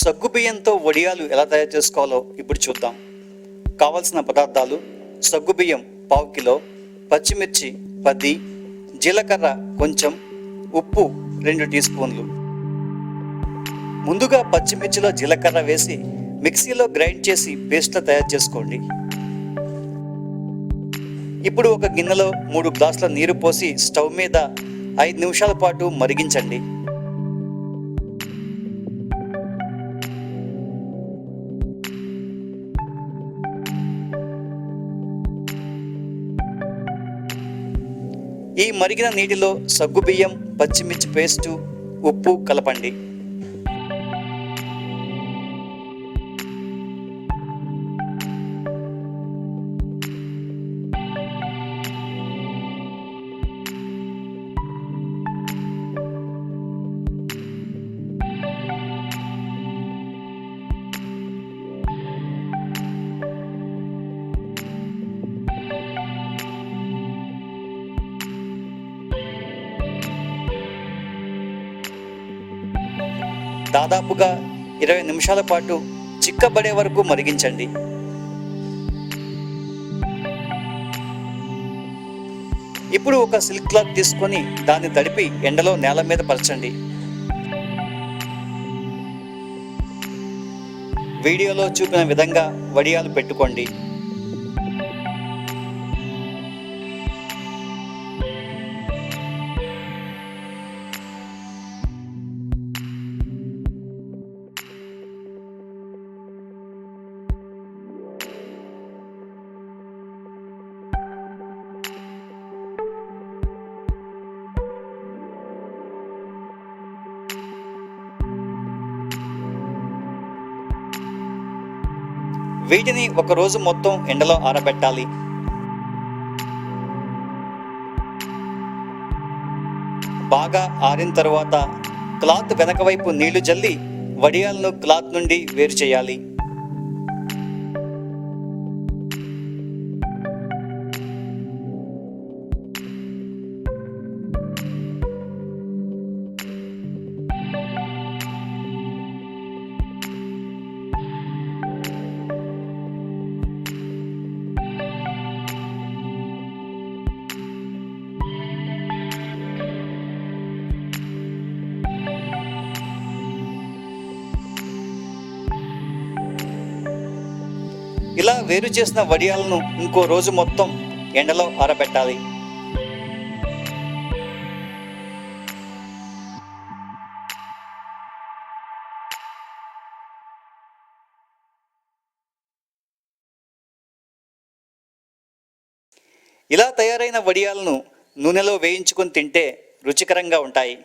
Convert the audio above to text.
సగ్గుబియ్యంతో వడియాలు ఎలా తయారు చేసుకోవాలో ఇప్పుడు చూద్దాం. కావలసిన పదార్థాలు: సగ్గుబియ్యం పావు కిలో, పచ్చిమిర్చి 10, జీలకర్ర కొంచెం, ఉప్పు 2 టీ స్పూన్లు. ముందుగా పచ్చిమిర్చిలో జీలకర్ర వేసి మిక్సీలో గ్రైండ్ చేసి పేస్ట్లా తయారు చేసుకోండి. ఇప్పుడు ఒక గిన్నెలో 3 గ్లాసుల నీరు పోసి స్టవ్ మీద 5 నిమిషాల పాటు మరిగించండి. ఈ మరిగిన నీటిలో సగ్గుబియ్యం, పచ్చిమిర్చి పేస్టు, ఉప్పు కలపండి. దాదాపుగా 20 నిమిషాల పాటు చిక్కబడే వరకు మరిగించండి. ఇప్పుడు ఒక సిల్క్ క్లాత్ తీసుకొని దాన్ని తడిపి ఎండలో నేల మీద పరచండి. వీడియోలో చూపిన విధంగా వడియాలు పెట్టుకోండి. వీటిని ఒక రోజు మొత్తం ఎండలో ఆరబెట్టాలి. బాగా ఆరిన తరువాత క్లాత్ వెనక వైపు నీళ్లు జల్లి వడియాలను క్లాత్ నుండి వేరు చేయాలి. ఇలా వేరు చేసిన వడియాలను ఇంకో రోజు మొత్తం ఎండలో ఆరబెట్టాలి. ఇలా తయారైన వడియాలను నూనెలో వేయించుకొని తింటే రుచికరంగా ఉంటాయి.